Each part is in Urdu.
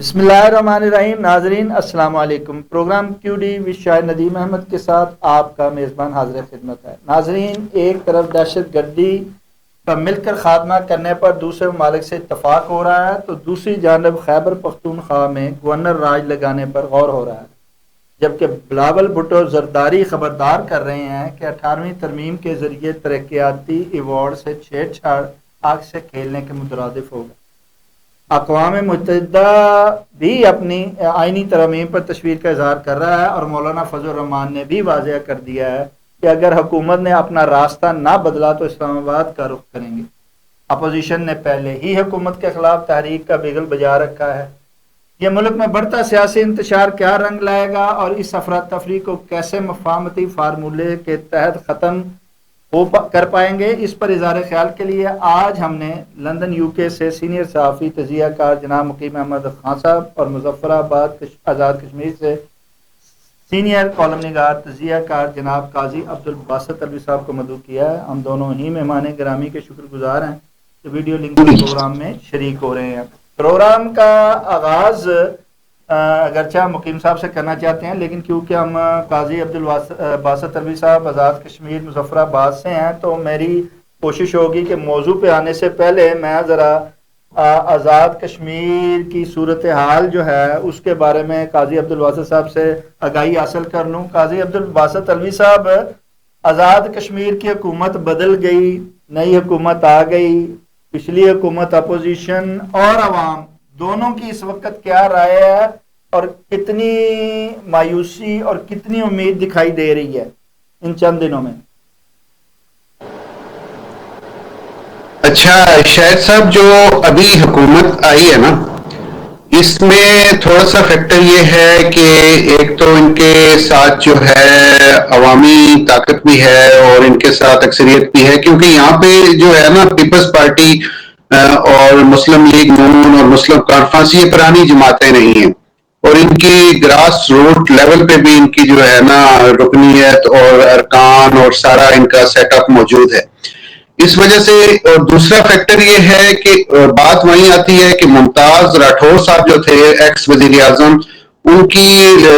بسم اللہ الرحمن الرحیم. ناظرین السلام علیکم. پروگرام کیو ڈی شاہد ندیم احمد کے ساتھ آپ کا میزبان حاضر خدمت ہے. ناظرین، ایک طرف دہشت گردی کا مل کر خاتمہ کرنے پر دوسرے ممالک سے اتفاق ہو رہا ہے تو دوسری جانب خیبر پختونخوا میں گورنر راج لگانے پر غور ہو رہا ہے، جبکہ بلاول بھٹو زرداری خبردار کر رہے ہیں کہ 18ویں ترمیم کے ذریعے ترقیاتی ایوارڈ سے چھیڑ چھاڑ آگ سے کھیلنے کے مترادف ہوگا. اقوام متحدہ بھی اپنی آئینی ترمیم پر تشویر کا اظہار کر رہا ہے اور مولانا فضل الرحمان نے بھی واضح کر دیا ہے کہ اگر حکومت نے اپنا راستہ نہ بدلا تو اسلام آباد کا رخ کریں گے. اپوزیشن نے پہلے ہی حکومت کے خلاف تحریک کا بگل بجا رکھا ہے. یہ ملک میں بڑھتا سیاسی انتشار کیا رنگ لائے گا اور اس افراتفری کو کیسے مفاہمتی فارمولے کے تحت ختم کر پائیں گے، اس پر اظہار خیال کے لیے آج ہم نے لندن یو کے سے سینئر صحافی تجزیہ کار جناب مقیم احمد خان صاحب اور مظفر آباد آزاد کشمیر سے سینئر کالم نگار تجزیہ کار جناب قاضی عبدالباسط الوی صاحب کو مدعو کیا ہے. ہم دونوں ہی مہمان گرامی کے شکر گزار ہیں کہ ویڈیو لنک پروگرام میں شریک ہو رہے ہیں. پروگرام کا آغاز اگرچہ مقیم صاحب سے کرنا چاہتے ہیں، لیکن کیونکہ ہم قاضی عبدالباسط الوی صاحب آزاد کشمیر مظفر آباد سے ہیں تو میری کوشش ہوگی کہ موضوع پہ آنے سے پہلے میں ذرا آزاد کشمیر کی صورتحال جو ہے اس کے بارے میں قاضی عبدالباسط صاحب سے آگاہی حاصل کر لوں. قاضی عبدالباسط الوی صاحب، آزاد کشمیر کی حکومت بدل گئی، نئی حکومت آ گئی، پچھلی حکومت اپوزیشن اور عوام دونوں کی اس وقت کیا رائے ہے اور کتنی مایوسی اور کتنی امید دکھائی دے رہی ہے ان چند دنوں میں؟ اچھا شاہد صاحب، جو ابھی حکومت آئی ہے نا، اس میں تھوڑا سا فیکٹر یہ ہے کہ ایک تو ان کے ساتھ جو ہے عوامی طاقت بھی ہے اور ان کے ساتھ اکثریت بھی ہے، کیونکہ یہاں پہ جو ہے نا پیپلز پارٹی اور مسلم لیگ نون اور مسلم کانفرنس یہ پرانی جماعتیں نہیں ہیں، اور ان کی گراس روٹ لیول پہ بھی ان کی جو ہے نا رکنیت اور ارکان اور سارا ان کا سیٹ اپ موجود ہے. اس وجہ سے اور دوسرا فیکٹر یہ ہے کہ بات وہیں آتی ہے کہ ممتاز راٹھور صاحب جو تھے ایکس وزیر اعظم، ان کی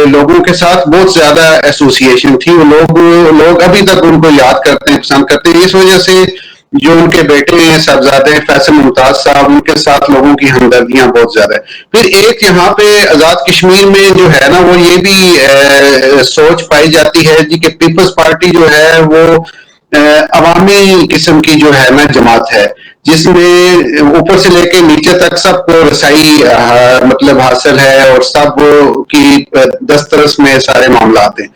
لوگوں کے ساتھ بہت زیادہ ایسوسیشن تھی. وہ لوگ ابھی تک ان کو یاد کرتے ہیں، پسند کرتے ہیں. اس وجہ سے جو ان کے بیٹے ہیں صاحبزادے فیصل ممتاز صاحب، ان کے ساتھ لوگوں کی ہمدردیاں بہت زیادہ ہے. پھر ایک یہاں پہ آزاد کشمیر میں جو ہے نا وہ یہ بھی سوچ پائی جاتی ہے جی کہ پیپلز پارٹی جو ہے وہ عوامی قسم کی جو ہے نا جماعت ہے، جس میں اوپر سے لے کے نیچے تک سب کو رسائی مطلب حاصل ہے اور سب کی دسترس میں سارے معاملات ہیں.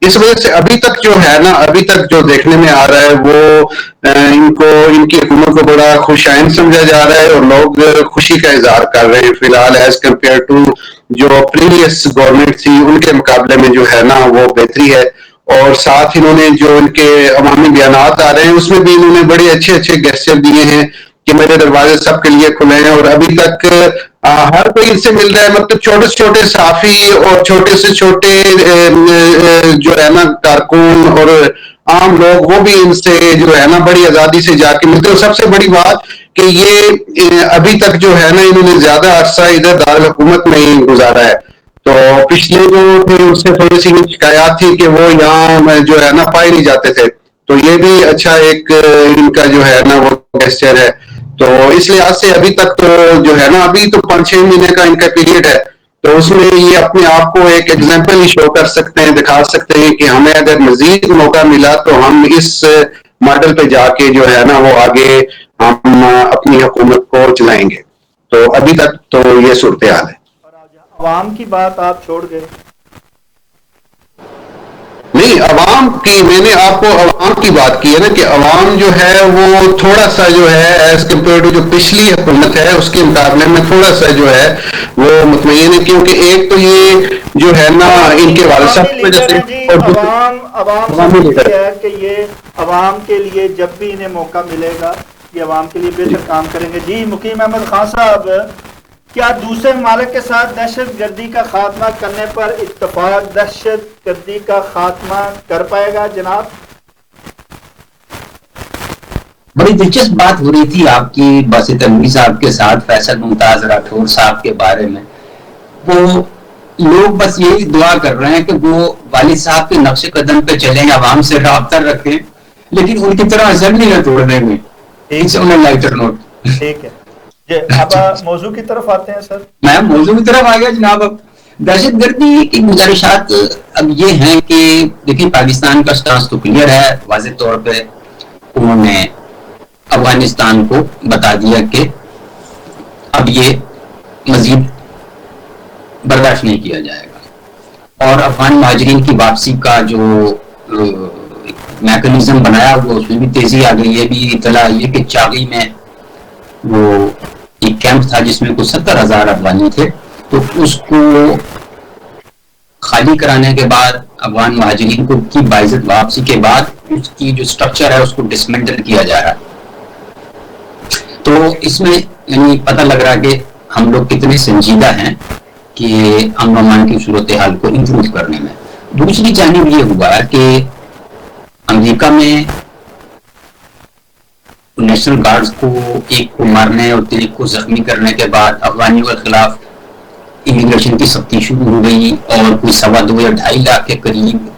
اس وجہ سے ابھی تک جو ہے نا، ابھی تک جو دیکھنے میں آ رہا ہے وہ ان کی حکومت کو بڑا خوش آئند سمجھا جا رہا ہے اور لوگ خوشی کا اظہار کر رہے ہیں فی الحال ایز کمپیئر ٹو جو پریویس گورنمنٹ تھی ان کے مقابلے میں جو ہے نا وہ بہتری ہے. اور ساتھ انہوں نے جو ان کے عوامی بیانات آ رہے ہیں اس میں بھی انہوں نے بڑے اچھے اچھے گیسچر دیے ہیں کہ میرے دروازے سب کے لیے کھلے ہیں. اور ابھی تک ہر کوئی ان سے مل رہا ہے، مطلب چھوٹے سے چھوٹے صحافی اور چھوٹے سے چھوٹے جو ہے نا کارکن اور عام لوگ، وہ بھی ان سے جو ہے نا بڑی آزادی سے جا کے ملتے ہیں. اور سب سے بڑی بات کہ یہ ابھی تک جو ہے نا انہوں نے زیادہ عرصہ ادھر دارالحکومت میں ہی گزارا ہے. تو پچھلے جو تھے اس سے تھوڑی سی شکایات تھی کہ وہ یہاں جو ہے نا پائے نہیں جاتے تھے، تو یہ بھی اچھا ایک ان کا جو ہے نا وہ گیسچر ہے. تو اس لحاظ سے ابھی تک تو جو ہے نا ابھی تو 5-6 مہینے کا ان کا پیریڈ ہے، تو اس میں یہ اپنے آپ کو ایک ایگزامپل ہی شو کر سکتے ہیں، دکھا سکتے ہیں کہ ہمیں اگر مزید موقع ملا تو ہم اس ماڈل پہ جا کے جو ہے نا وہ آگے ہم اپنی حکومت کو چلائیں گے. تو ابھی تک تو یہ صورتحال ہے. اور عوام کی بات آپ چھوڑ گئے. نہیں، عوام کی میں نے آپ کو عوام کی بات کی ہے نا کہ عوام جو ہے وہ تھوڑا سا جو ہے ایز کمپیئر ٹو جو پچھلی حکومت ہے اس کے مقابلے میں تھوڑا سا جو ہے وہ مطمئن ہے، کیونکہ ایک تو یہ جو ہے نا ان کے والد صاحب کی وجہ سے اور عوام سمجھتی ہے کہ یہ عوام کے لیے جب بھی انہیں موقع ملے گا یہ عوام کے لیے بہتر کام کریں گے. جی مقیم احمد خان صاحب، کیا دوسرے ممالک کے ساتھ دہشت گردی کا خاتمہ کرنے پر اتفاق دہشت گردی کا خاتمہ کر پائے گا جناب؟ بڑی دلچسپ بات ہو رہی تھی آپ کی باسط الوی صاحب کے ساتھ فیصل ممتاز راٹھور صاحب کے بارے میں وہ لوگ بس یہی دعا کر رہے ہیں کہ وہ والد صاحب کے نقش قدم پہ چلیں، عوام سے رابطہ رکھیں، لیکن ان کی طرح اثر نہیں ہے توڑنے میں. Lighter note. ٹھیک ہے جی، اب موضوع کی طرف آتے ہیں سر. میں موضوع کی طرف آ گیا جناب. اب دہشت گردی کی گزارشات اب یہ ہیں کہ دیکھیں پاکستان کا سٹانس تو کلیئر ہے، واضح طور پہ انہوں نے افغانستان کو بتا دیا کہ اب یہ مزید برداشت نہیں کیا جائے گا، اور افغان مہاجرین کی واپسی کا جو میکانزم بنایا ہوا اس میں بھی تیزی آ گئی ہے. بھی اطلاع یہ کہ چاغی میں وہ ایک کیمپ تھا جس میں کچھ 70,000 افغانی تھے، تو اس کو خالی کرانے کے بعد افغان مہاجرین کو کی باعزت واپسی کے بعد اس کی جو سٹرکچر ہے اس کو ڈسمنٹل کیا جا رہا ہے. تو اس میں یعنی پتہ لگ رہا ہے کہ ہم لوگ کتنے سنجیدہ ہیں کہ امن و امان کی صورتحال کو امپروو کرنے میں. دوسری جانب یہ ہوا کہ امریکہ میں نیشنل گارڈز کو ایک کو مارنے اور 3 کو زخمی کرنے کے بعد افغانیوں کے خلاف امیگریشن کی سختی شروع ہو گئی، اور کوئی 2.25 یا 2.5 لاکھ کے قریب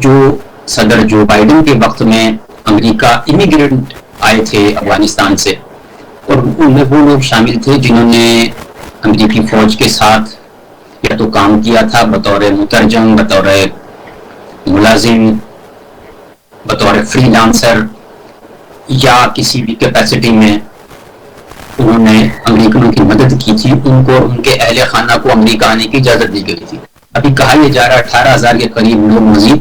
جو صدر جو بائیڈن کے وقت میں امریکہ امیگرینٹ آئے تھے افغانستان سے، اور ان میں وہ لوگ شامل تھے جنہوں نے امریکی فوج کے ساتھ یا تو کام کیا تھا بطور مترجم، بطور ملازم، بطور فری لانسر، یا کسی بھی کیپیسٹی میں انہوں نے امریکنوں کی مدد کی تھی. ان کو ان کے اہل خانہ کو امریکہ آنے کی اجازت دی گئی تھی. ابھی کہا یہ جا رہا 18,000 کے قریب لوگ مزید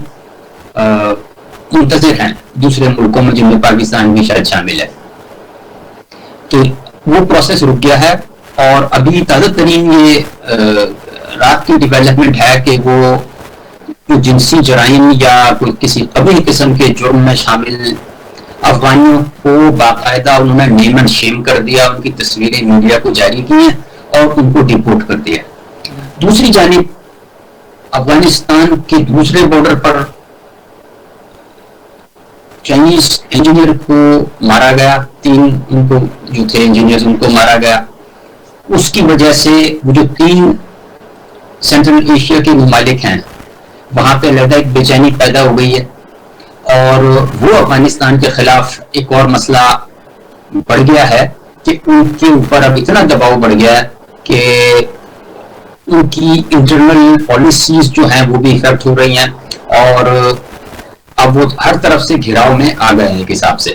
منتظر ہیں دوسرے ملکوں میں، جن میں پاکستان بھی شاید شامل ہے. تو وہ پروسیس رک گیا ہے، اور ابھی تازہ ترین یہ رات کی ڈیولپمنٹ ہے کہ وہ جو جنسی جرائم یا کوئی کسی قبیح قسم کے جرم میں شامل افغانیوں کو باقاعدہ انہوں نے نیم اینڈ شیم کر دیا، ان کی تصویریں میڈیا کو جاری کی ہیں اور ان کو ڈیپورٹ کر دیا. دوسری جانب افغانستان کے دوسرے بارڈر پر چائنیز انجینئر کو مارا گیا، 3 ان کو جو تھے انجینئرز ان کو مارا گیا. اس کی وجہ سے وہ جو 3 سینٹرل ایشیا کے ممالک ہیں وہاں پہ لگتا ایک بے چینی پیدا ہو گئی ہے، اور وہ افغانستان کے خلاف ایک اور مسئلہ بڑھ گیا ہے کہ ان کے اوپر اب اتنا دباؤ بڑھ گیا ہے کہ ان کی انٹرنل پالیسیز جو ہیں وہ بھی افیکٹ ہو رہی ہیں، اور اب وہ ہر طرف سے گھیراؤ میں آ گئے ہیں ایک حساب سے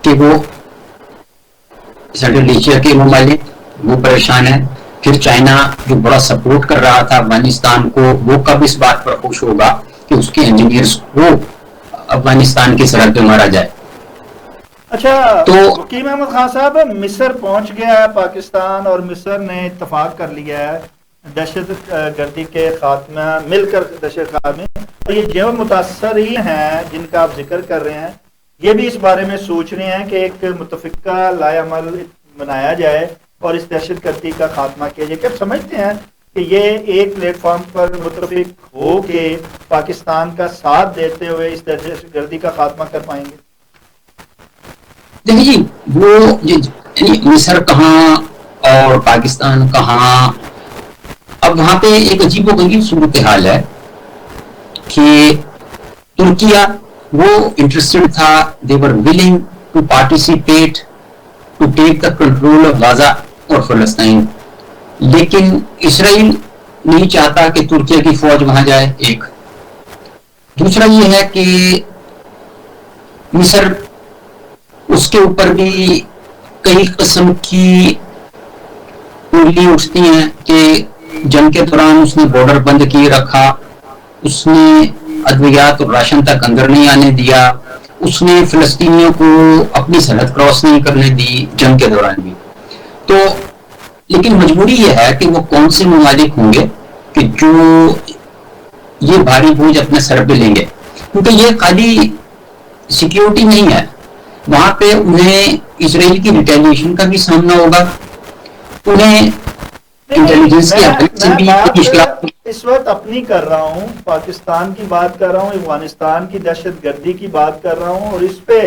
کہ وہ سینٹرل ایشیا کے ممالک وہ پریشان ہیں. پھر چائنا جو بڑا سپورٹ کر رہا تھا افغانستان کو، وہ کب اس بات پر خوش ہوگا کہ اس کے انجینئرز کو افغانستان کی سرحد پہ مارا جائے. اچھا تو حکیم احمد خان صاحب، مصر پہنچ گیا ہے پاکستان، اور مصر نے اتفاق کر لیا ہے دہشت گردی کے خاتمہ، مل کر دہشت خاتمے. اور یہ جو متاثرین ہیں جن کا آپ ذکر کر رہے ہیں، یہ بھی اس بارے میں سوچ رہے ہیں کہ ایک متفقہ لائے عمل بنایا جائے اور اس دہشت گردی کا خاتمہ کیا جائے. کیا سمجھتے ہیں کہ یہ ایک پلیٹ فارم پر متفق ہو کے پاکستان کا ساتھ دیتے ہوئے اس دہشت گردی کا خاتمہ کر پائیں گے؟ دیکھیں جی، وہ مصر کہاں اور پاکستان کہاں، اب وہاں پہ ایک عجیب و غریب صورتحال ہے کہ ترکیہ وہ انٹرسٹڈ تھا، they were willing to participate to take the control of غازہ اور فلسطین، لیکن اسرائیل نہیں چاہتا کہ ترکیہ کی فوج وہاں جائے. ایک دوسرا یہ ہے کہ مصر اس کے اوپر بھی کئی قسم کی انگلی اٹھتی ہیں کہ جنگ کے دوران اس نے بارڈر بند کیے رکھا، اس نے ادویات اور راشن تک اندر نہیں آنے دیا، اس نے فلسطینیوں کو اپنی سرحد کراس نہیں کرنے دی جنگ کے دوران بھی. تو لیکن مجبوری یہ ہے کہ وہ کون سے ممالک ہوں گے کہ جو یہ بھاری بوجھ اپنے سر پہ لیں گے، کیونکہ یہ خالی سیکیورٹی نہیں ہے، وہاں پہ انہیں اسرائیل کی ریٹیلیشن کا بھی سامنا ہوگا، انہیں انٹیلیجنس کی حد سے بھی مشکلات. اس وقت اپنی کر رہا ہوں، پاکستان کی بات کر رہا ہوں، افغانستان کی دہشت گردی کی بات کر رہا ہوں، اور اس پہ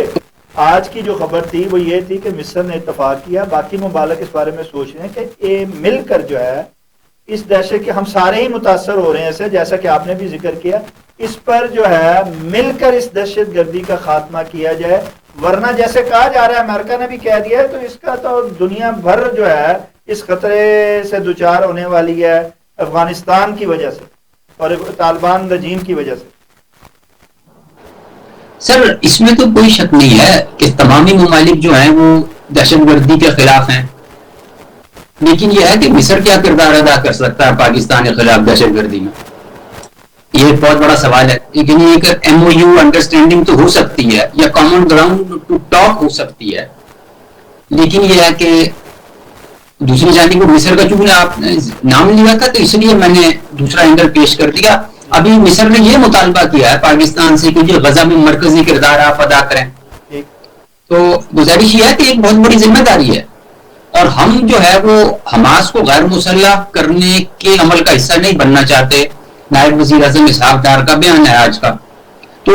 آج کی جو خبر تھی وہ یہ تھی کہ مصر نے اتفاق کیا. باقی ممالک اس بارے میں سوچ رہے ہیں کہ یہ مل کر جو ہے اس دہشت کے ہم سارے ہی متاثر ہو رہے ہیں اسے، جیسا کہ آپ نے بھی ذکر کیا، اس پر جو ہے مل کر اس دہشت گردی کا خاتمہ کیا جائے، ورنہ جیسے کہا جا رہا ہے، امریکہ نے بھی کہہ دیا ہے، تو اس کا تو دنیا بھر جو ہے اس خطرے سے دوچار ہونے والی ہے افغانستان کی وجہ سے اور طالبان رجیم کی وجہ سے۔ سر اس میں تو کوئی شک نہیں ہے کہ تمامی ممالک جو ہیں وہ دہشت گردی کے خلاف ہیں، لیکن یہ ہے کہ مصر کیا کردار ادا کر سکتا ہے پاکستان کے خلاف دہشت گردی میں، یہ ایک بہت بڑا سوال ہے۔ لیکن یہ ایک ایم او یو انڈرسٹینڈنگ تو ہو سکتی ہے یا کامن گراؤنڈ ٹو ٹاک ہو سکتی ہے، لیکن یہ ہے کہ دوسری جانب کو مصر کا چونکہ آپ نے نام لیا تھا تو اس لیے میں نے دوسرا اینگل پیش کر دیا۔ ابھی مصر نے یہ مطالبہ کیا ہے پاکستان سے کہ جو غزہ میں مرکزی کردار آپ ادا کریں، تو گزارش یہ ہے کہ ایک بہت بڑی ذمہ داری ہے، اور ہم جو ہے وہ حماس کو غیر مسلح کرنے کے عمل کا حصہ نہیں بننا چاہتے۔ نائب وزیر اعظم اسحاق ڈار کا بیان ہے آج کا، تو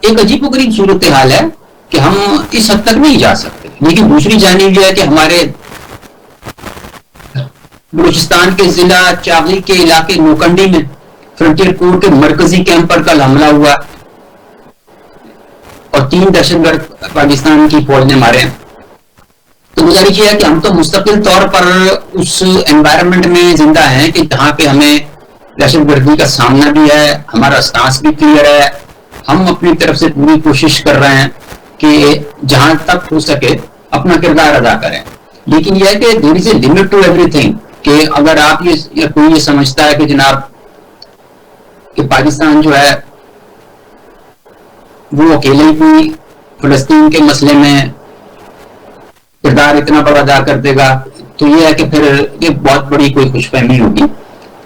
ایک عجیب و غریب صورتحال ہے کہ ہم اس حد تک نہیں جا سکتے۔ لیکن دوسری جانب یہ ہے کہ ہمارے بلوچستان کے ضلع چاغی کے علاقے نوکنڈی میں فرنٹیئر کور کے مرکزی کیمپ پر کل حملہ ہوا اور 3 دہشت گرد پاکستان کی فوج نے مارے ہیں۔ تو گزارش یہ ہے کہ ہم تو مستقل طور پر اس انوائرمنٹ میں زندہ ہیں کہ جہاں پہ ہمیں دہشت گردی کا سامنا بھی ہے، ہمارا سٹانس بھی کلیئر ہے، ہم اپنی طرف سے پوری کوشش کر رہے ہیں کہ جہاں تک ہو سکے اپنا کردار ادا کریں۔ لیکن یہ ہے کہ there is a limit to everything, کہ اگر آپ یہ کوئی یہ سمجھتا ہے کہ جناب کہ پاکستان جو ہے وہ اکیلے ہی فلسطین کے مسئلے میں کردار اتنا بڑا ادا کر دے گا، تو یہ ہے کہ پھر یہ بہت بڑی کوئی خوش فہمی ہوگی۔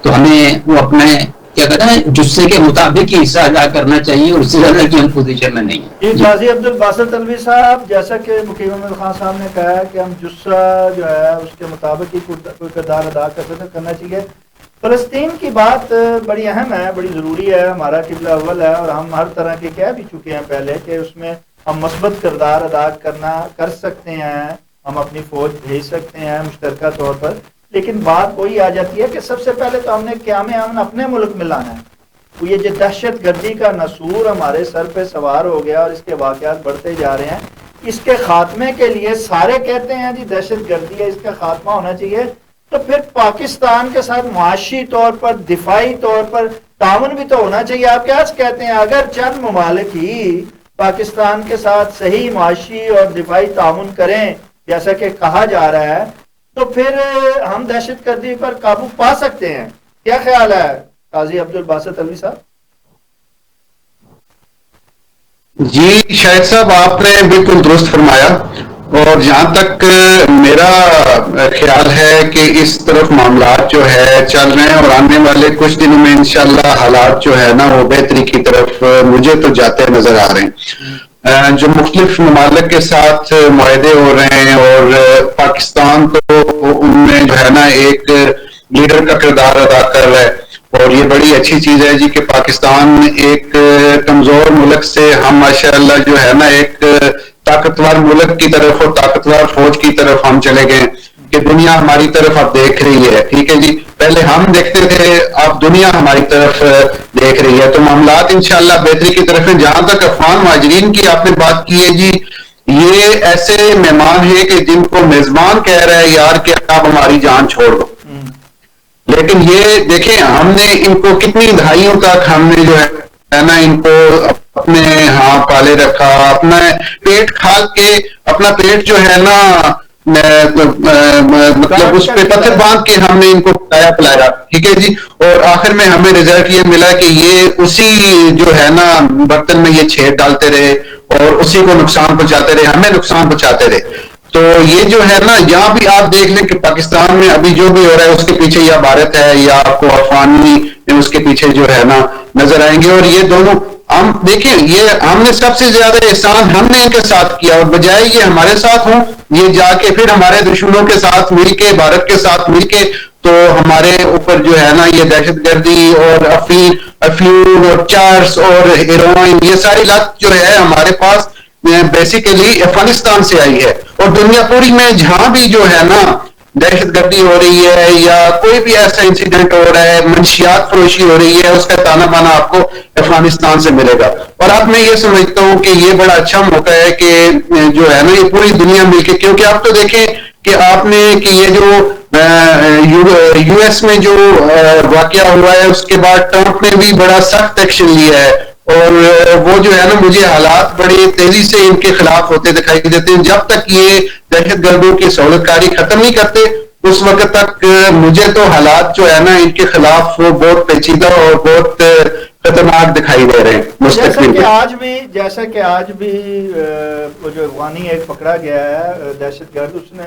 تو ہمیں وہ اپنے کیا کہتے ہیں جسے کے مطابق ہی حصہ ادا کرنا چاہیے، اور اس سے زیادہ کی ہم پوزیشن میں نہیں ہیں۔ جی قاضی عبدالباسط الوی صاحب، جیسا کہ مقیم احمد خان صاحب نے کہا ہے کہ ہم جسہ جو ہے اس کے مطابق ہی کوئی کردار ادا کرنا چاہیے۔ فلسطین کی بات بڑی اہم ہے، بڑی ضروری ہے، ہمارا قبلہ اول ہے، اور ہم ہر طرح کے کہہ بھی چکے ہیں پہلے کہ اس میں ہم مثبت کردار ادا کر سکتے ہیں، ہم اپنی فوج بھیج سکتے ہیں مشترکہ طور پر۔ لیکن بات وہی آ جاتی ہے کہ سب سے پہلے تو ہم نے قیام امن اپنے ملک میں لانا ہے۔ تو یہ جو دہشت گردی کا نسور ہمارے سر پہ سوار ہو گیا اور اس کے واقعات بڑھتے جا رہے ہیں، اس کے خاتمے کے لیے سارے کہتے ہیں جی دہشت گردی ہے، اس کا خاتمہ ہونا چاہیے، تو پھر پاکستان کے ساتھ معاشی طور پر دفاعی طور پر تعاون بھی تو ہونا چاہیے۔ آپ کیا کہتے ہیں اگر چند ممالک ہی پاکستان کے ساتھ صحیح معاشی اور دفاعی تعاون کریں جیسا کہ کہا جا رہا ہے، تو پھر ہم دہشت گردی پر قابو پا سکتے ہیں؟ کیا خیال ہے قاضی عبدالباسط الوی صاحب؟ جی شاہد صاحب، آپ نے بالکل درست فرمایا، اور جہاں تک میرا خیال ہے کہ اس طرف معاملات جو ہے چل رہے ہیں، اور آنے والے کچھ دنوں میں انشاءاللہ حالات جو ہے نا وہ بہتری کی طرف مجھے تو جاتے نظر آ رہے ہیں۔ جو مختلف ممالک کے ساتھ معاہدے ہو رہے ہیں، اور پاکستان تو ان میں جو ہے نا ایک لیڈر کا کردار ادا کر رہا ہے، اور یہ بڑی اچھی چیز ہے جی کہ پاکستان ایک کمزور ملک سے ہم ماشاءاللہ جو ہے نا ایک طاقتور ملک کی طرف اور طاقتور فوج کی طرف ہم چلے گئے کہ دنیا ہماری طرف اب دیکھ رہی ہے۔ ٹھیک ہے جی، پہلے ہم دیکھتے تھے، اب دنیا ہماری طرف دیکھ رہی ہے، تو معاملات انشاءاللہ بہتری کی طرف ہیں۔ جہاں تک افغان مہاجرین کی آپ نے بات کی ہے جی، یہ ایسے مہمان ہیں کہ جن کو میزبان کہہ رہا ہے یار کہ آپ ہماری جان چھوڑ دو، لیکن یہ دیکھیں ہم نے ان کو کتنی دہائیوں تک ہم نے جو ہے نا ان کو اپنے ہاں پالے رکھا، اپنا پیٹ کھال کے اپنا پیٹ جو ہے نا مطلب اس پہ پتھر باندھ کے ہم نے ان کو کھلایا پلایا، ٹھیک ہے جی، اور آخر میں ہمیں رزلٹ یہ ملا کہ یہ اسی جو ہے نا برتن میں یہ چھید ڈالتے رہے اور اسی کو نقصان پہنچاتے رہے، ہمیں نقصان پہنچاتے رہے۔ تو یہ جو ہے نا یہاں بھی آپ دیکھ لیں کہ پاکستان میں ابھی جو بھی ہو رہا ہے اس کے پیچھے یا بھارت ہے یا آپ کو افغانی اس کے پیچھے جو ہے نا نظر آئیں گے، اور یہ دونوں ہم دیکھیں یہ ہم نے سب سے زیادہ احسان ہم نے ان کے ساتھ کیا، اور بجائے یہ ہمارے ساتھ ہوں یہ جا کے پھر ہمارے دشمنوں کے ساتھ مل کے بھارت کے ساتھ مل کے تو ہمارے اوپر جو ہے نا یہ دہشت گردی اور افیون اور چارس اور ہیروئن یہ ساری لت جو ہے ہمارے پاس بیسیکلی افغانستان سے آئی ہے، اور دنیا پوری میں جہاں بھی جو ہے نا دہشت گردی ہو رہی ہے یا کوئی بھی ایسا انسیڈنٹ ہو رہا ہے, منشیات فروشی ہو رہی ہے, اس کا تانا بانا آپ کو افغانستان سے ملے گا. اور اب میں یہ سمجھتا ہوں کہ یہ بڑا اچھا موقع ہے کہ جو ہے نا یہ پوری دنیا مل کے, کیونکہ آپ تو دیکھیں کہ آپ نے کہ یہ جو یو ایس میں جو واقعہ ہوا ہے اس کے بعد ٹرمپ نے بھی بڑا سخت ایکشن لیا ہے, اور وہ جو ہے نا مجھے حالات بڑی تیزی سے ان کے خلاف ہوتے دکھائی دیتے ہیں. جب تک یہ دہشت گردوں کی سہولت کاری ختم نہیں کرتے اس وقت تک مجھے تو حالات جو ہے نا ان کے خلاف وہ بہت پیچیدہ اور بہت خطرناک دکھائی دے رہے ہیں مستقبل میں. جیسا کہ آج بھی وہ جو افغانی ایک پکڑا گیا ہے دہشت گرد, اس نے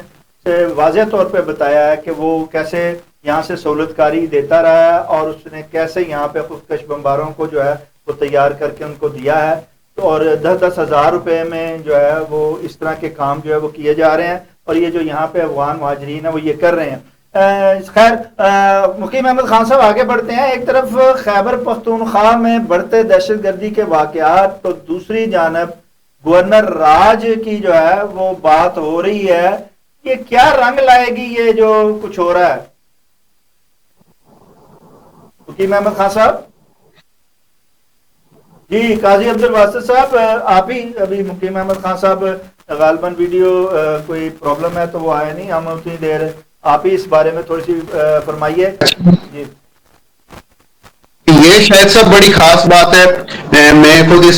واضح طور پہ بتایا ہے کہ وہ کیسے یہاں سے سہولت کاری دیتا رہا ہے اور اس نے کیسے یہاں پہ خودکش بمباروں کو جو ہے وہ تیار کر کے ان کو دیا ہے, اور 10-10 ہزار روپے میں جو ہے وہ اس طرح کے کام جو ہے وہ کیے جا رہے ہیں, اور یہ جو یہاں پہ افغان مہاجرین ہیں وہ یہ کر رہے ہیں. خیر مقیم احمد خان صاحب آگے بڑھتے ہیں. ایک طرف خیبر پختونخوا میں بڑھتے دہشت گردی کے واقعات, تو دوسری جانب گورنر راج کی جو ہے وہ بات ہو رہی ہے, یہ کیا رنگ لائے گی یہ جو کچھ ہو رہا ہے مقیم احمد خان صاحب؟ جی قاضی عبد الواسط صاحب آپ ہی ابھی مقیم احمد خان صاحب غالباً ویڈیو کوئی پرابلم ہے تو وہ آئے نہیں, ہم اتنی دیر آپ ہی اس بارے میں تھوڑی سی فرمائیے. جی یہ شاید سب بڑی خاص بات ہے. میں خود اس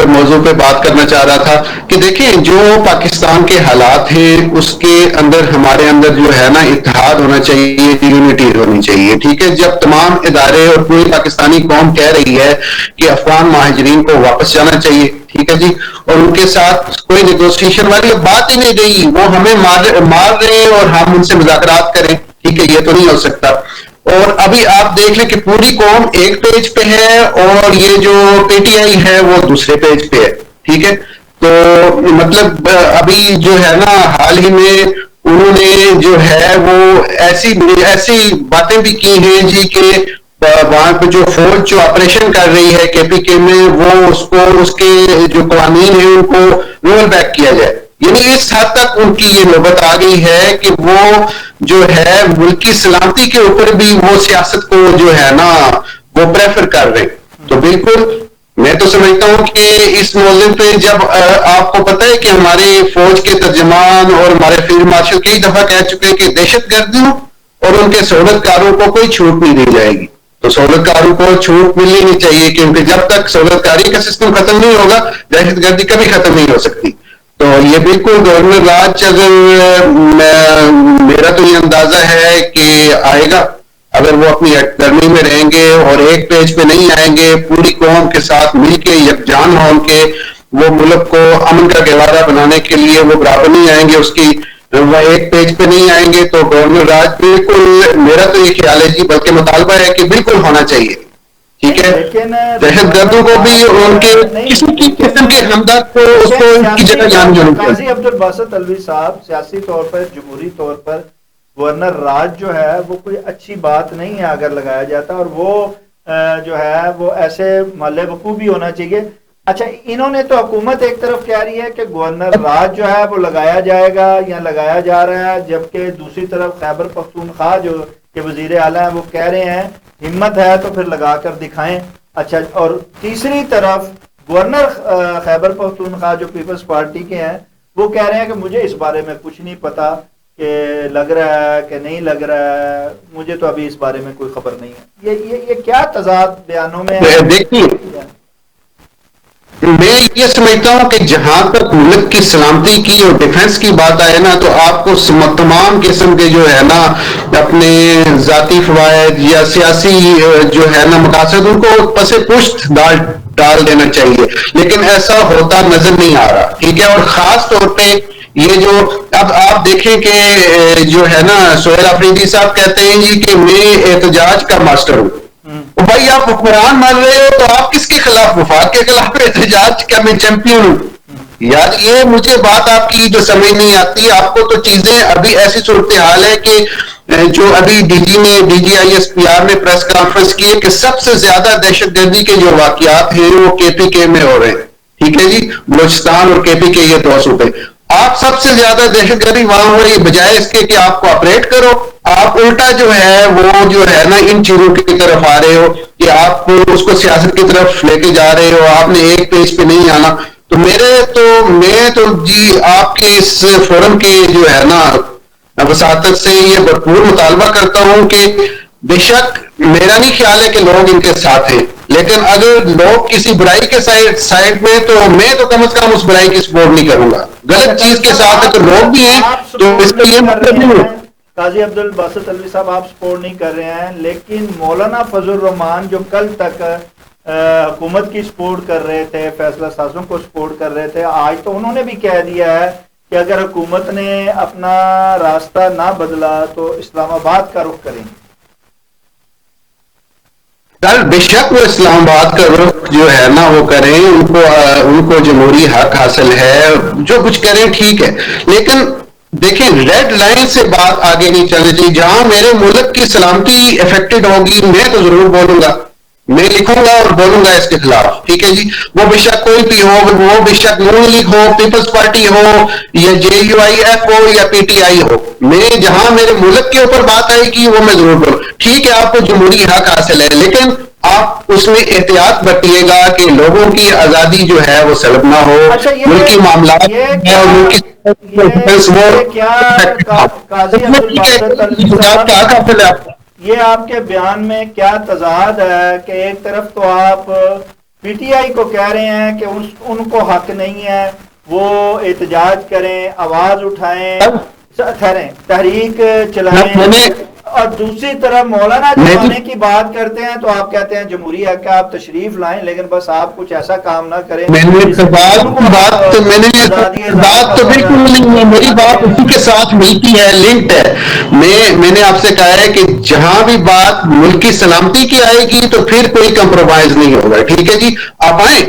موضوع پہ بات کرنا چاہ رہا تھا کہ دیکھیں جو پاکستان کے حالات ہیں اس کے اندر ہمارے اندر جو ہے نا اتحاد ہونا چاہیے, یونٹی ہونی چاہیے. ٹھیک ہے, جب تمام ادارے اور پوری پاکستانی قوم کہہ رہی ہے کہ افغان مہاجرین کو واپس جانا چاہیے, ٹھیک ہے جی, اور ان کے ساتھ کوئی نیگوشیشن والی بات ہی نہیں رہی, وہ ہمیں مار رہے ہیں اور ہم ان سے مذاکرات کریں, ٹھیک ہے, یہ تو نہیں ہو سکتا. اور ابھی آپ دیکھ لیں کہ پوری قوم ایک پیج پہ ہے اور یہ جو پی ٹی آئی ہے وہ دوسرے پیج پہ ہے, ٹھیک ہے. تو مطلب ابھی جو ہے نا حال ہی میں انہوں نے جو ہے وہ ایسی باتیں بھی کی ہیں جی کہ وہاں پہ جو فوج جو آپریشن کر رہی ہے کے پی کے میں وہ اس کے جو قوانین ہیں ان کو رول بیک کیا جائے. یعنی اس حد تک ان کی یہ نوبت آ گئی ہے کہ وہ جو ہے ملکی سلامتی کے اوپر بھی وہ سیاست کو جو ہے نا وہ پریفر کر رہے. تو بالکل میں تو سمجھتا ہوں کہ اس موضوع پہ جب آپ کو پتہ ہے کہ ہمارے فوج کے ترجمان اور ہمارے فیلڈ مارشل کئی دفعہ کہہ چکے کہ دہشت گردوں اور ان کے سہولت کاروں کو کوئی چھوٹ نہیں دی جائے گی. تو سہولت کاروں کو چھوٹ ملنی نہیں چاہیے, کیونکہ جب تک سہولت کاری کا سسٹم ختم نہیں ہوگا دہشت گردی کبھی ختم نہیں ہو سکتی. تو یہ بالکل گورنر راج اگر میرا تو یہ اندازہ ہے کہ آئے گا, اگر وہ اپنی گرمی میں رہیں گے اور ایک پیج پہ نہیں آئیں گے, پوری قوم کے ساتھ مل کے یکجان ہو کے وہ ملک کو امن کا گہوارہ بنانے کے لیے وہ برابر نہیں آئیں گے, اس کی وہ ایک پیج پہ نہیں آئیں گے, تو گورنر راج بالکل میرا تو یہ خیال ہے جی, بلکہ مطالبہ ہے کہ بالکل ہونا چاہیے, ٹھیک ہے. دہشت گردوں کو بھی ان کے کسی کی قسم کے ہمدرد کو اس کو ان کی جگہ جان جانی چاہیے. قاضی عبد الباسط الوی صاحب, سیاسی طور پر جمہوری طور پر گورنر راج جو ہے وہ کوئی اچھی بات نہیں ہے اگر لگایا جاتا, اور وہ جو ہے وہ ایسے محلے وقوع بھی ہونا چاہیے. اچھا, انہوں نے تو حکومت ایک طرف کہہ رہی ہے کہ گورنر راج جو ہے وہ لگایا جائے گا یا لگایا جا رہا ہے, جبکہ دوسری طرف خیبر پختونخوا جو کہ وزیر اعلیٰ ہیں وہ کہہ رہے ہیں ہمت ہے تو پھر لگا کر دکھائیں. اچھا, اور تیسری طرف گورنر خیبر پختونخوا جو پیپلز پارٹی کے ہیں وہ کہہ رہے ہیں کہ مجھے اس بارے میں کچھ نہیں پتا کہ لگ رہا ہے کہ نہیں لگ رہا ہے, مجھے تو ابھی اس بارے میں کوئی خبر نہیں ہے. یہ کیا تضاد بیانوں میں ہے؟ دیکھیے میں یہ سمجھتا ہوں کہ جہاں تک ملک کی سلامتی کی اور ڈیفنس کی بات آئے نا, تو آپ کو تمام قسم کے جو ہے نا اپنے ذاتی فوائد یا سیاسی جو ہے نا مقاصد ان کو پس پشت ڈال دینا چاہیے, لیکن ایسا ہوتا نظر نہیں آ رہا, ٹھیک ہے. اور خاص طور پہ یہ جو اب آپ دیکھیں کہ جو ہے نا سہیل آفریدی صاحب کہتے ہیں جی کہ میں احتجاج کا ماسٹر ہوں. بھائی آپ حکمران مار رہے ہو تو آپ کس کے خلاف, وفاق کے خلاف احتجاج کا میں چیمپئن ہوں. یار یہ مجھے بات آپ کی جو سمجھ نہیں آتی. آپ کو تو چیزیں ابھی ایسی صورتحال ہے کہ جو ابھی D G I S P R نے پریس کانفرنس کی ہے کہ سب سے زیادہ دہشت گردی کے جو واقعات ہیں وہ کے پی کے میں ہو رہے ہیں, ٹھیک ہے جی, بلوچستان اور کے پی کے یہ دو صوبے. آپ سب سے زیادہ دہشت گردی وہاں ہو رہی ہے، بجائے اس کے کہ آپ کوآپریٹ کرو، آپ الٹا جو ہے وہ جو ہے نا ان چیزوں کی طرف آ رہے ہو کہ آپ اس کو سیاست کی طرف لے کے جا رہے ہو، آپ نے ایک پیج پہ نہیں آنا. تو میں تو جی آپ کے اس فورم کے جو ہے نا وساطت سے یہ بھرپور مطالبہ کرتا ہوں کہ بے شک میرا نہیں خیال ہے کہ لوگ ان کے ساتھ ہیں، لیکن اگر لوگ کسی برائی کے سائڈ میں تو میں تو کم از کم اس برائی کی سپورٹ نہیں کروں گا. غلط چیز کے ساتھ ہے تو لوگ بھی ہیں، تو اس کا یہ مطلب نہیں ہے. قاضی عبد الباسط الوی صاحب آپ سپورٹ نہیں کر رہے ہیں، لیکن مولانا فضل الرحمان جو کل تک حکومت کی سپورٹ کر رہے تھے، فیصلہ سازوں کو سپورٹ کر رہے تھے، آج تو انہوں نے بھی کہہ دیا ہے کہ اگر حکومت نے اپنا راستہ نہ بدلا تو اسلام آباد کا رخ کریں گے. بے شک وہ اسلام آباد کا رخ جو ہے نا وہ کریں، ان کو جمہوری حق حاصل ہے، جو کچھ کریں ٹھیک ہے، لیکن دیکھیں ریڈ لائن سے بات آگے نہیں چلنی چاہیے. جہاں میرے ملک کی سلامتی افیکٹڈ ہوگی میں تو ضرور بولوں گا، میں لکھوں گا اور بولوں گا اس کے خلاف. ٹھیک ہے جی، وہ بے شک کوئی بھی ہو، وہ بے شک نون لیگ ہو، پیپلز پارٹی ہو، یا JUIF ہو، یا PTI ہو، میں جہاں میرے ملک کے اوپر بات آئے گی وہ میں ضرور بولوں. ٹھیک ہے آپ کو جمہوری حق حاصل ہے، لیکن آپ اس میں احتیاط برتیے گا کہ لوگوں کی آزادی جو ہے وہ سلب نہ ہو. ملکی معاملات یہ آپ کے بیان میں کیا تضاد ہے کہ ایک طرف تو آپ PTI کو کہہ رہے ہیں کہ ان کو حق نہیں ہے، وہ احتجاج کریں، آواز اٹھائیں، تحریک چلائیں، اور دوسری طرف مولانا جمانے کی بات کرتے ہیں تو آپ کہتے ہیں جمہوری حق ہے، آپ تشریف لائیں، لیکن بس آپ کچھ ایسا کام نہ کریں. بات تو بالکل نہیں ہے، میری بات اسی کے ساتھ ملتی ہے، لنکڈ ہے. میں نے آپ سے کہا ہے کہ جہاں بھی بات ملک کی سلامتی کی آئے گی تو پھر کوئی کمپرومائز نہیں ہوگا. ٹھیک ہے جی، آپ آئیں،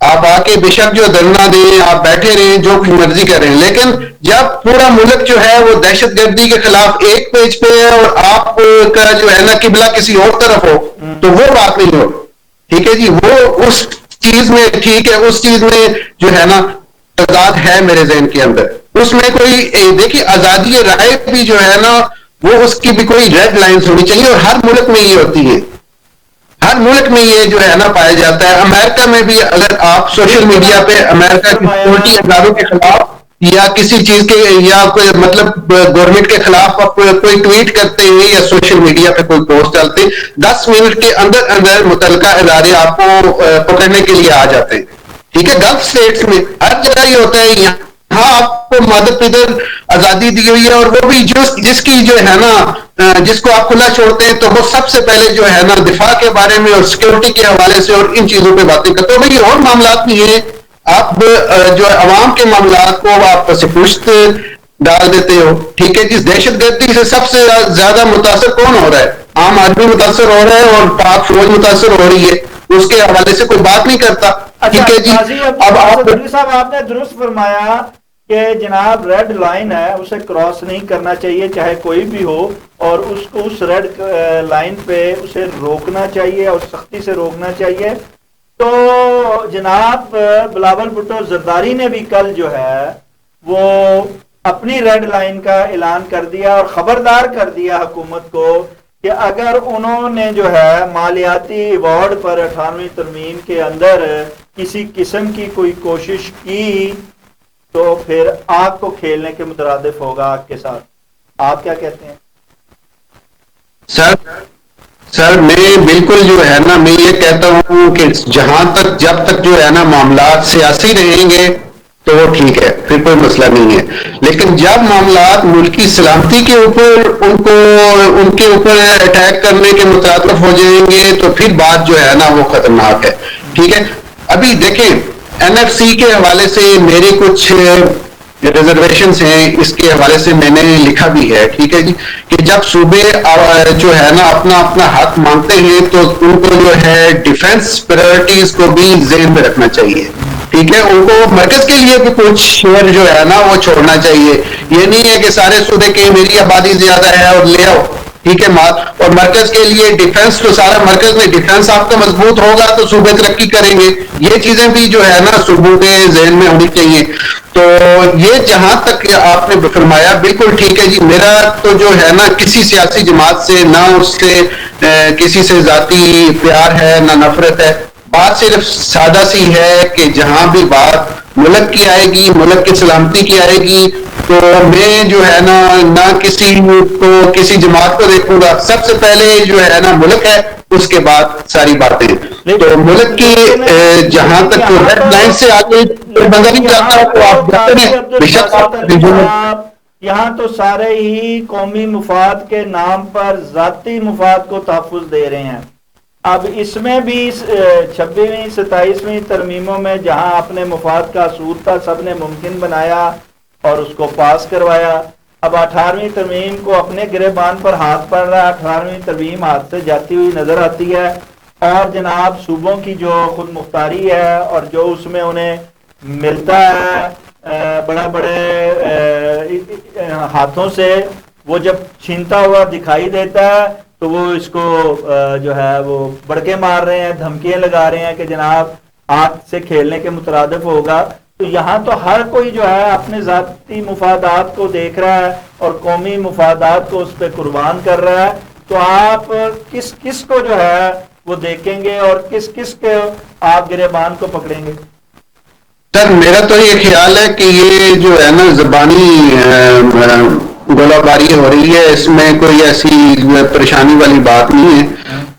آپ آ کے بے شک جو دھرنا دیں، آپ بیٹھے رہیں، جو کچھ مرضی کریں، لیکن جب پورا ملک جو ہے وہ دہشت گردی کے خلاف ایک پیج پہ ہے اور آپ کا جو ہے نا قبلہ کسی اور طرف ہو تو وہ بات نہیں ہو. ٹھیک ہے جی، وہ اس چیز میں ٹھیک ہے، اس چیز میں جو ہے نا تضاد ہے میرے ذہن کے اندر. اس میں کوئی دیکھیے آزادی رائے بھی جو ہے نا وہ اس کی بھی کوئی ریڈ لائنز ہونی چاہیے، اور ہر ملک میں یہ ہوتی ہے، ہر ملک میں یہ جو ہے نا پایا جاتا ہے. امریکہ میں بھی اگر آپ سوشل میڈیا پہ امریکہ کی سیکورٹی اداروں کے خلاف یا کسی چیز کے یا کوئی مطلب گورنمنٹ کے خلاف آپ کوئی ٹویٹ کرتے ہیں یا سوشل میڈیا پہ کوئی پوسٹ ڈالتے ہیں، 10 منٹ کے اندر اندر متعلقہ ادارے آپ کو پکڑنے کے لیے آ جاتے ہیں. ٹھیک ہے، گلف اسٹیٹس میں ہر جگہ یہ ہوتا ہے. یہاں آپ کو مادر پدر آزادی دی ہوئی ہے، اور وہ بھی جس کی جو ہے نا جس کو آپ کھلا چھوڑتے ہیں تو وہ سب سے پہلے جو ہے نا دفاع کے بارے میں اور سیکورٹی کے حوالے سے اور ان چیزوں پہ باتیں کرتے ہو. بھائی اور معاملات بھی ہیں، آپ جو عوام کے معاملات کو آپ سے پوچھتے ڈال دیتے ہو. ٹھیک ہے، جس دہشت گردی سے سب سے زیادہ متاثر کون ہو رہا ہے؟ عام آدمی متاثر ہو رہا ہے، اور پاک فوج متاثر ہو رہی ہے، اس کے حوالے سے کوئی بات نہیں کرتا. ٹھیک ہے جی، اب آپ نے درست فرمایا کہ جناب ریڈ لائن ہے، اسے کراس نہیں کرنا چاہیے چاہے کوئی بھی ہو، اور اس ریڈ لائن پہ اسے روکنا چاہیے اور سختی سے روکنا چاہیے. تو جناب بلاول بھٹو زرداری نے بھی کل جو ہے وہ اپنی ریڈ لائن کا اعلان کر دیا اور خبردار کر دیا حکومت کو کہ اگر انہوں نے جو ہے مالیاتی ایوارڈ پر 98ویں ترمیم کے اندر کسی قسم کی کوئی کوشش کی تو پھر آگ کو کھیلنے کے مترادف ہوگا آگ کے ساتھ. آپ کیا کہتے ہیں؟ سر میں بالکل جو ہے نا میں یہ کہتا ہوں کہ جب تک جو ہے نا معاملات سیاسی رہیں گے تو وہ ٹھیک ہے، پھر کوئی مسئلہ نہیں ہے. لیکن جب معاملات ملکی سلامتی کے اوپر ان کے اوپر اٹیک کرنے کے مترادف ہو جائیں گے تو پھر بات جو ہے نا وہ خطرناک ہے. ٹھیک ہے، ابھی دیکھیں NFC کے حوالے سے میرے کچھ ریزرویشنز ہیں، اس کے حوالے سے میں نے لکھا بھی ہے. ٹھیک ہے جی، کہ جب صوبے جو ہے نا اپنا حق مانگتے ہیں تو ان کو جو ہے ڈیفنس پرائرٹیز کو بھی ذہن میں رکھنا چاہیے. ٹھیک ہے، ان کو مرکز کے لیے بھی کچھ شیئر جو ہے نا وہ چھوڑنا چاہیے. یہ نہیں ہے کہ سارے صوبے کے میری آبادی زیادہ ہے اور لے آؤ. ٹھیک ہے. اور مرکز کے لیے ڈیفنس تو سارا مرکز میں ڈیفنس آپ کا مضبوط ہوگا تو صوبے ترقی کریں گے. یہ چیزیں بھی جو ہے نا صوبوں کے ذہن میں ہونی چاہیے. تو یہ جہاں تک آپ نے فرمایا بالکل ٹھیک ہے جی. میرا تو جو ہے نا کسی سیاسی جماعت سے نہ اس سے کسی سے ذاتی پیار ہے نہ نفرت ہے. بات صرف سادہ سی ہے کہ جہاں بھی بات ملک کی آئے گی, ملک کی سلامتی کی آئے گی, تو میں جو ہے نا نہ کسی کو کسی جماعت کو دیکھوں گا. سب سے پہلے جو ہے نا ملک ہے, اس کے بعد ساری باتیں. تو ملک کی جہاں تک ریڈ لائن سے آگے بندہ نہیں جاتا تو آپ جاتے ہیں بے شک آپ. یہاں تو سارے ہی قومی مفاد کے نام پر ذاتی مفاد کو تحفظ دے رہے ہیں. اب اس میں بھی 26ویں 27ویں ترمیموں میں جہاں اپنے مفاد کا اصول تھا سب نے ممکن بنایا اور اس کو پاس کروایا. اب 18ویں ترمیم کو اپنے گریبان پر ہاتھ پڑ رہا ہے. 18ویں ترمیم ہاتھ سے جاتی ہوئی نظر آتی ہے اور جناب صوبوں کی جو خود مختاری ہے اور جو اس میں انہیں ملتا ہے بڑے بڑے ہاتھوں سے, وہ جب چھینتا ہوا دکھائی دیتا ہے تو وہ اس کو جو ہے وہ بڑکے مار رہے ہیں, دھمکیاں لگا رہے ہیں کہ جناب آنکھ سے کھیلنے کے مترادف ہوگا. تو یہاں تو ہر کوئی جو ہے اپنے ذاتی مفادات کو دیکھ رہا ہے اور قومی مفادات کو اس پہ قربان کر رہا ہے. تو آپ کس کس کو جو ہے وہ دیکھیں گے اور کس کس کے آپ گریبان کو پکڑیں گے؟ سر میرا تو یہ خیال ہے کہ یہ جو ہے نا زبانی گولہ باری ہو رہی ہے, اس میں کوئی ایسی پریشانی والی بات نہیں ہے.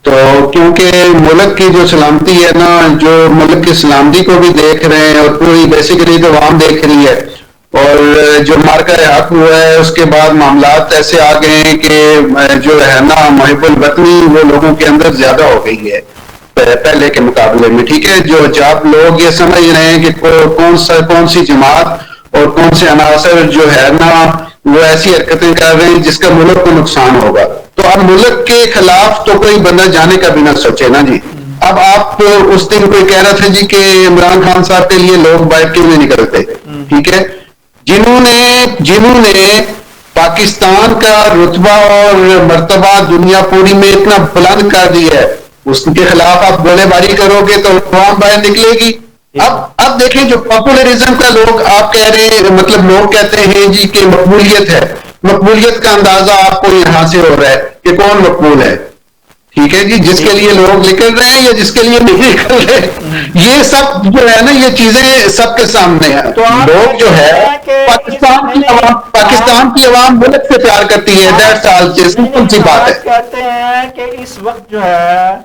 تو کیونکہ ملک کی جو سلامتی ہے نا, جو ملک کی سلامتی کو بھی دیکھ رہے ہیں اور پوری بیسیکلی تو عوام دیکھ رہی ہے, اور جو مارکہ حق ہوا ہے اس کے بعد معاملات ایسے آ گئے ہیں کہ جو ہے نا محب الوطنی وہ لوگوں کے اندر زیادہ ہو گئی ہے پہلے کے مقابلے میں. ٹھیک ہے, جو جب لوگ یہ سمجھ رہے ہیں کہ کون سی جماعت اور کون سے عناصر جو ہے نا وہ ایسی حرکتیں کر رہے ہیں جس کا ملک کو نقصان ہوگا, تو اب ملک کے خلاف تو کوئی بندہ جانے کا بھی نہ سوچے نا جی. اب آپ اس دن کوئی کہہ رہا تھا جی کہ عمران خان صاحب کے لیے لوگ بائک کیوں نہیں نکلتے. ٹھیک ہے, جنہوں نے پاکستان کا رتبہ اور مرتبہ دنیا پوری میں اتنا بلند کر دیا ہے, اس کے خلاف آپ گولے باری کرو گے تو عوام باہر نکلے گی. اب دیکھیں جو پاپولرزم کا لوگ آپ کہہ رہے ہیں, مطلب لوگ کہتے ہیں جی کہ مقبولیت ہے, مقبولیت کا اندازہ آپ کو یہاں سے ہو رہا ہے کہ کون مقبول ہے. ٹھیک ہے جی, جس کے لیے لوگ نکل رہے ہیں یا جس کے لیے نہیں نکل رہے, یہ سب جو ہے نا یہ چیزیں سب کے سامنے ہیں. لوگ جو ہے پاکستان کی عوام ملک سے پیار کرتی ہے, دیٹس آل, سمپل سی بات ہے. کہتے ہیں کہ اس وقت جو ہے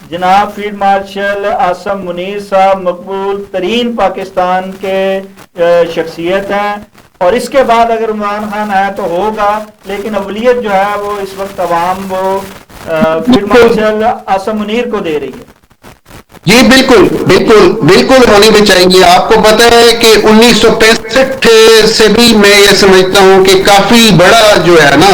جناب فیلڈ مارشل عاصم منیر صاحب مقبول ترین پاکستان کے شخصیت ہیں, اور اس کے بعد اگر عمران خان ہے تو ہوگا, لیکن اولیت جو ہے وہ اس وقت عوام وہ فیلڈ مارشل عاصم منیر کو دے رہی ہے. جی بالکل بالکل بالکل ہونی بھی چاہیے. آپ کو پتہ ہے کہ 1965 سے بھی میں یہ سمجھتا ہوں کہ کافی بڑا جو ہے نا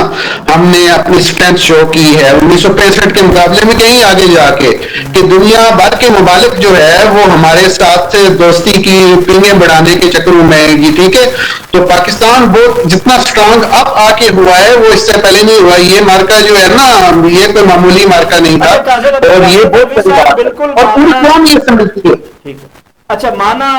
ہم نے اپنی اسٹرینتھ شو کی ہے 1965 کے مقابلے میں کہیں آگے جا کے, کہ دنیا بھر کے ممالک جو ہے وہ ہمارے ساتھ دوستی کی پینگیں بڑھانے کے چکروں میں گی. ٹھیک ہے, تو پاکستان وہ جتنا اسٹرانگ اب آ کے ہوا ہے وہ اس سے پہلے نہیں ہوا. یہ مارکا جو ہے نا یہ کوئی معمولی مارکا نہیں تھا, اور یہ بہت بڑی بات ہے اور پوری قوم یہ سمجھتی ہے. ٹھیک ہے, اچھا مانا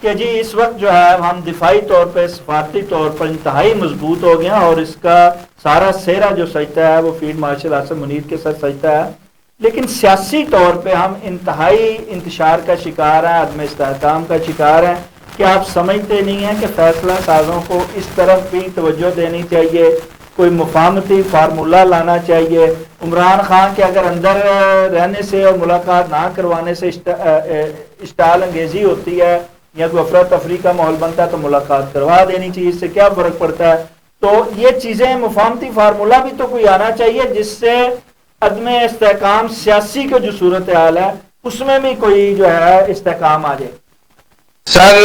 کہ جی اس وقت جو ہے ہم دفاعی طور پہ سفارتی طور پر انتہائی مضبوط ہو گیا اور اس کا سارا سہرا جو سجتا ہے وہ فیلڈ مارشل عاصم منیر کے ساتھ سجتا ہے, لیکن سیاسی طور پہ ہم انتہائی انتشار کا شکار ہیں, عدم استحکام کا شکار ہیں. کہ آپ سمجھتے نہیں ہیں کہ فیصلہ سازوں کو اس طرف بھی توجہ دینی چاہیے, کوئی مفاہمتی فارمولہ لانا چاہیے. عمران خان کے اگر اندر رہنے سے اور ملاقات نہ کروانے سے اشتعال انگیزی ہوتی ہے یا کوئی افراتفری کا ماحول بنتا ہے تو ملاقات کروا دینی چاہیے, اس سے کیا فرق پڑتا ہے. تو یہ چیزیں مفاہمتی فارمولہ بھی تو کوئی آنا چاہیے جس سے عدم استحکام سیاسی کا جو صورتحال ہے اس میں بھی کوئی جو ہے استحکام آ جائے. سر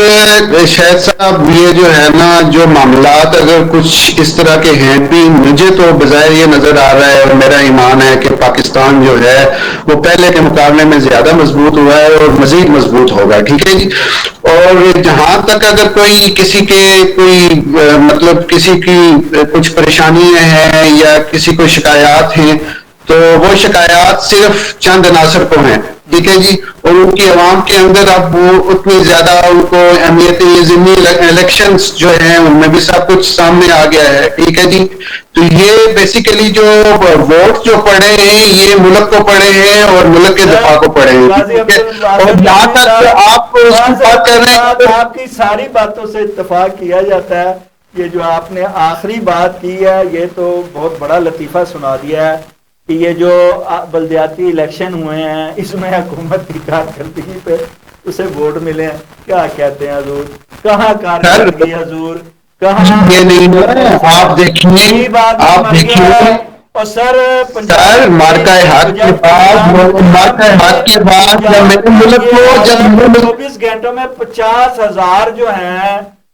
شاہد صاحب یہ جو ہے نا جو معاملات اگر کچھ اس طرح کے ہیں بھی مجھے تو بظاہر یہ نظر آ رہا ہے اور میرا ایمان ہے کہ پاکستان جو ہے وہ پہلے کے مقابلے میں زیادہ مضبوط ہوا ہے اور مزید مضبوط ہوگا. ٹھیک ہے جی. اور جہاں تک اگر کوئی کسی کے کوئی مطلب کسی کی کچھ پریشانیاں ہیں یا کسی کو شکایات ہیں تو وہ شکایات صرف چند عناصر کو ہیں. ٹھیک ہے جی. اور ان کی عوام کے اندر اب وہ اتنی زیادہ ان کو اہمیت یہ ضمنی الیکشنز جو ہیں ان میں بھی سب کچھ سامنے آ گیا ہے. ٹھیک ہے جی. تو یہ بیسیکلی جو ووٹ جو پڑے ہیں یہ ملک کو پڑے ہیں اور ملک کے دفاع کو پڑے ہیں. اور جہاں تک آپ بات کر رہے ہیں آپ کی ساری باتوں سے اتفاق کیا جاتا ہے. یہ جو آپ نے آخری بات کی ہے یہ تو بہت بڑا لطیفہ سنا دیا ہے کہ یہ جو بلدیاتی الیکشن ہوئے ہیں اس میں حکومت کی کارکردگی پہ اسے ووٹ ملے ہیں. کیا کہتے ہیں حضور, کہاں کارکردگی حضور, کہاں یہ نہیں ہے. آپ دیکھیے اور سر مارکا حق کے بعد میرے ملک کو جب 24 گھنٹوں میں 50,000 جو ہیں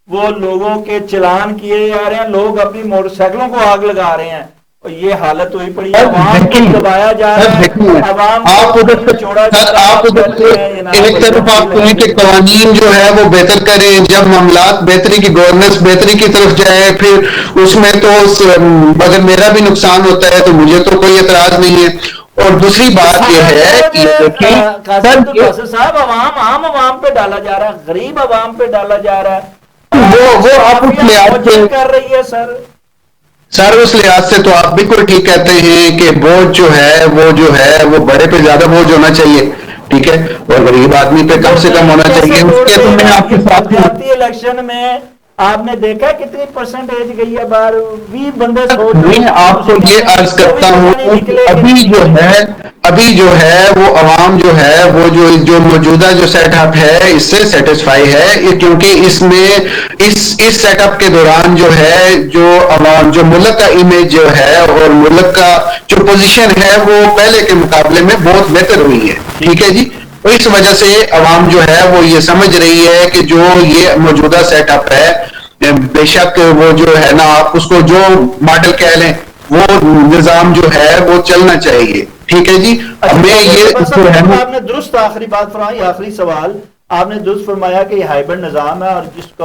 وہ لوگوں کے چلان کیے جا رہے ہیں. لوگ اپنی موٹر سائیکلوں کو آگ لگا رہے ہیں اور یہ حالت ہوئی پڑی ہے. عوام کو دبایا جا رہا ہے, عوام کو چھوڑا جا رہا ہے. ایک طرف آپ کہیں کہ قوانین جو ہے وہ بہتر کریں, جب معاملات بہتری کی گورننس بہتری کی طرف جائے پھر اس میں تو اگر میرا بھی نقصان ہوتا ہے تو مجھے تو کوئی اعتراض نہیں ہے. اور دوسری بات یہ ہے کہ صاحب عوام پہ ڈالا جا رہا ہے, غریب عوام پہ ڈالا جا رہا ہے. وہ آپ کر رہی ہے سر اس لحاظ سے تو آپ بالکل ٹھیک کہتے ہیں کہ بوجھ جو ہے وہ بڑے پہ زیادہ بوجھ ہونا چاہیے. ٹھیک ہے. اور غریب آدمی پہ کم سے کم ہونا چاہیے. اس کے تو میں آپ کے ساتھ الیکشن میں آپ نے دیکھا کتنی پرسنٹیج گئی ہے باہر 20 بندے. میں آپ کو یہ عرض کرتا ہوں ابھی جو ہے وہ عوام جو ہے وہ جو موجودہ جو سیٹ اپ ہے اس سے سیٹسفائی ہے, کیونکہ اس میں اس سیٹ اپ کے دوران جو ہے جو عوام جو ملک کا امیج جو ہے اور ملک کا جو پوزیشن ہے وہ پہلے کے مقابلے میں بہت بہتر ہوئی ہے. ٹھیک ہے جی. اس وجہ سے عوام جو ہے وہ یہ سمجھ رہی ہے کہ جو یہ موجودہ سیٹ اپ ہے بے شک وہ جو ہے نا آپ اس کو جو ماڈل کہہ لیں وہ نظام جو ہے وہ چلنا چاہیے. ٹھیک ہے جی. آپ نے درست آخری بات فرمائی. آخری سوال آپ نے درست فرمایا کہ یہ ہائبرڈ نظام ہے اور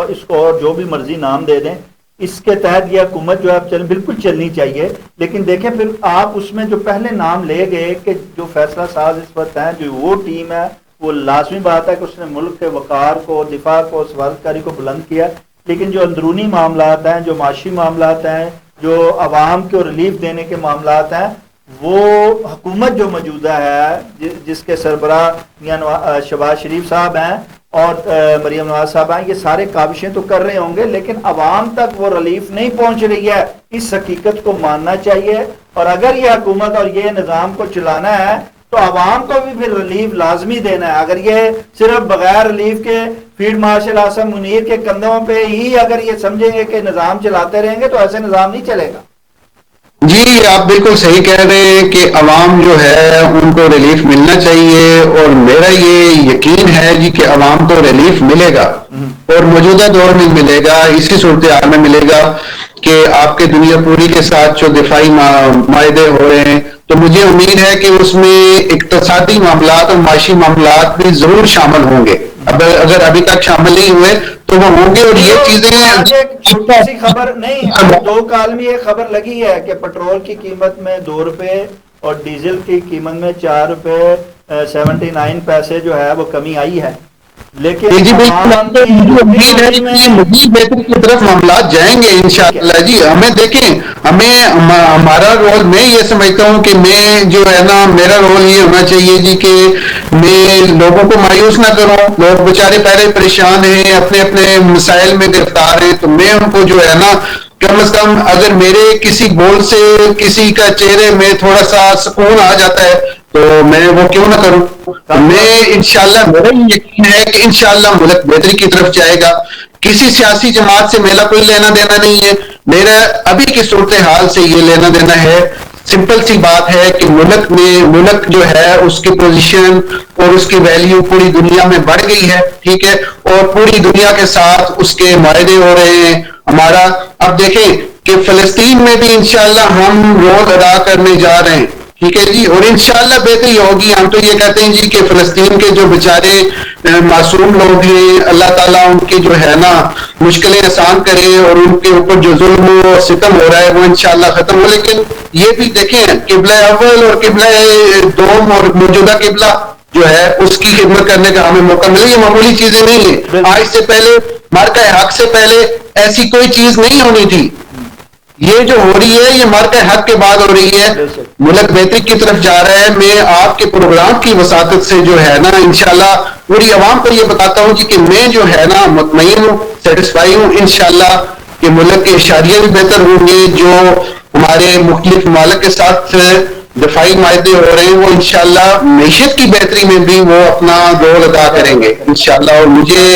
اس کو جو بھی مرضی نام دے دیں اس کے تحت یہ حکومت جو ہے بالکل چلنی چاہیے. لیکن دیکھیں پھر آپ اس میں جو پہلے نام لے گئے کہ جو فیصلہ ساز اس وقت ہیں جو وہ ٹیم ہے وہ لازمی بات ہے کہ اس نے ملک کے وقار کو, دفاع کو, سفارتکاری کو بلند کیا. لیکن جو اندرونی معاملات ہیں, جو معاشی معاملات ہیں, جو عوام کو ریلیف دینے کے معاملات ہیں, وہ حکومت جو موجودہ ہے جس کے سربراہ میاں شہباز شریف صاحب ہیں اور مریم نواز صاحب ہیں, یہ سارے کاوشیں تو کر رہے ہوں گے لیکن عوام تک وہ ریلیف نہیں پہنچ رہی ہے. اس حقیقت کو ماننا چاہیے. اور اگر یہ حکومت اور یہ نظام کو چلانا ہے تو عوام کو بھی پھر ریلیف لازمی دینا ہے. اگر یہ صرف بغیر ریلیف کے فیلڈ مارشل اعظم منیر کے کندھوں پہ ہی اگر یہ سمجھیں گے کہ نظام چلاتے رہیں گے تو ایسے نظام نہیں چلے گا. جی آپ بالکل صحیح کہہ رہے ہیں کہ عوام جو ہے ان کو ریلیف ملنا چاہیے اور میرا یہ یقین ہے جی کہ عوام کو ریلیف ملے گا اور موجودہ دور میں ملے گا. اسی صورتحال میں ملے گا کہ آپ کے دنیا پوری کے ساتھ جو دفاعی معاہدے ہو رہے ہیں تو مجھے امید ہے کہ اس میں اقتصادی معاملات اور معاشی معاملات بھی ضرور شامل ہوں گے. اگر ابھی تک شامل نہیں ہوئے تو وہ ہوں گے. اور یہ چیزیں خبر نہیں 2 کالمی ایک خبر لگی ہے کہ پٹرول کی قیمت میں 2 روپے اور ڈیزل کی قیمت میں 4 روپے 79 پیسے جو ہے وہ کمی آئی ہے. لیکن بہتری کی طرف معاملات جائیں گے انشاءاللہ جی. ہمیں دیکھیں ہمارا رول میں یہ سمجھتا ہوں کہ میں جو ہے نا میرا رول یہ ہونا چاہیے جی کہ میں لوگوں کو مایوس نہ کروں. لوگ بیچارے پہلے پریشان ہیں, اپنے اپنے مسائل میں گرفتار ہیں, تو میں ان کو جو ہے نا کم از کم اگر میرے کسی بول سے کسی کا چہرے میں تھوڑا سا سکون آ جاتا ہے تو میں وہ کیوں نہ کروں. میں انشاءاللہ میرا یقین ہے کہ انشاءاللہ ملک بہتری کی طرف جائے گا. کسی سیاسی جماعت سے میرا کوئی لینا دینا نہیں ہے. میرا ابھی کی صورتحال سے یہ لینا دینا ہے سمپل سی بات ہے کہ ملک جو ہے اس کی پوزیشن اور اس کی ویلیو پوری دنیا میں بڑھ گئی ہے، ٹھیک ہے، اور پوری دنیا کے ساتھ اس کے معاہدے ہو رہے ہیں ہمارا. اب دیکھیں کہ فلسطین میں بھی انشاءاللہ ہم رول ادا کرنے جا رہے ہیں، ٹھیک ہے جی، اور انشاءاللہ بہتری ہوگی. ہم تو یہ کہتے ہیں جی کہ فلسطین کے جو بیچارے معصوم لوگ ہیں، اللہ تعالیٰ ان کی جو ہے نا مشکلیں آسان کرے اور ان کے اوپر جو ظلم و ستم ہو رہا ہے وہ انشاءاللہ ختم ہو. لیکن یہ بھی دیکھیں قبلہ اول اور قبلہ دوم اور موجودہ قبلہ جو ہے اس کی خدمت کرنے کا ہمیں موقع ملے. یہ معمولی چیزیں نہیں ہیں. آج سے پہلے مارکہ حق سے پہلے ایسی کوئی چیز نہیں ہونی تھی. یہ جو ہو رہی ہے یہ مارکہ حق کے بعد ہو رہی ہے. ملک بہتری کی طرف جا رہا ہے. میں آپ کے پروگرام کی وساطت سے جو ہے نا انشاءاللہ پوری عوام کو یہ بتاتا ہوں جی کہ میں جو ہے نا مطمئن ہوں، سیٹسفائی ہوں انشاءاللہ کہ ملک کے اشاریہ بھی بہتر ہوں گے. جو ہمارے مختلف ممالک کے ساتھ دفاعی معاہدے ہو رہے ہیں وہ انشاءاللہ معیشت کی بہتری میں بھی وہ اپنا رول ادا کریں گے انشاءاللہ. اور مجھے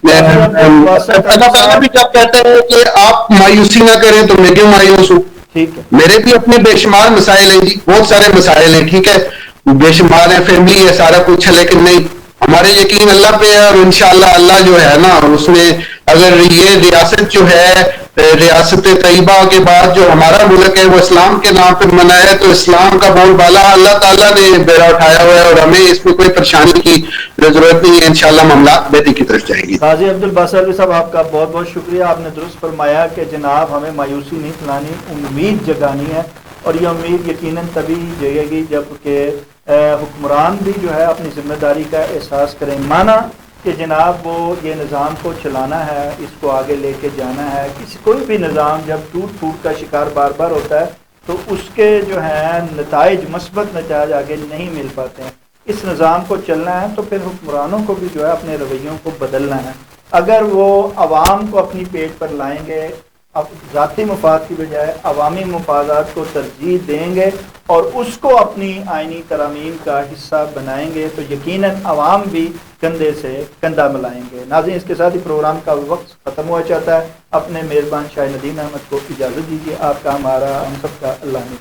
اللہ تعالیٰ بھی جب کہتا ہے کہ آپ مایوسی نہ کریں تو میں کیوں مایوس ہوں. میرے بھی اپنے بے شمار مسائل ہیں جی، بہت سارے مسائل ہیں، ٹھیک ہے، بے شمار ہیں، فیملی ہے، سارا کچھ ہے، لیکن نہیں، ہمارے یقین اللہ پہ ہے. اور انشاءاللہ اللہ جو ہے نا اس میں اگر یہ ریاست جو ہے ریاست طیبہ کے بعد جو ہمارا ملک ہے وہ اسلام کے نام پہ بنا ہے تو اسلام کا بول بالا اللہ تعالیٰ نے بیڑا اٹھایا ہوا ہے اور ہمیں اس میں کوئی پریشانی کی ضرورت نہیں ہے. انشاءاللہ معاملات بہتری کی طرف جائے گی. قاضی عبدالباسط علی صاحب آپ کا بہت بہت شکریہ. آپ نے درست فرمایا کہ جناب ہمیں مایوسی نہیں پھیلانی، امید جگانی ہے. اور یہ امید یقیناً تبھی جگے گی جب کہ حکمران بھی جو ہے اپنی ذمہ داری کا احساس کریں. مانا کہ جناب وہ یہ نظام کو چلانا ہے، اس کو آگے لے کے جانا ہے. کوئی بھی نظام جب ٹوٹ کا شکار بار بار ہوتا ہے تو اس کے جو ہیں نتائج، مثبت نتائج آگے نہیں مل پاتے ہیں. اس نظام کو چلنا ہے تو پھر حکمرانوں کو بھی جو ہے اپنے رویوں کو بدلنا ہے. اگر وہ عوام کو اپنی پیٹ پر لائیں گے، اب ذاتی مفاد کی بجائے عوامی مفادات کو ترجیح دیں گے اور اس کو اپنی آئینی ترامیم کا حصہ بنائیں گے تو یقیناً عوام بھی کندھے سے کندھا ملائیں گے. ناظرین، اس کے ساتھ ہی پروگرام کا وقت ختم ہوا چاہتا ہے. اپنے میزبان شاہ ندیم احمد کو اجازت دیجیے. آپ کا، ہمارا، ہم سب کا اللہ نے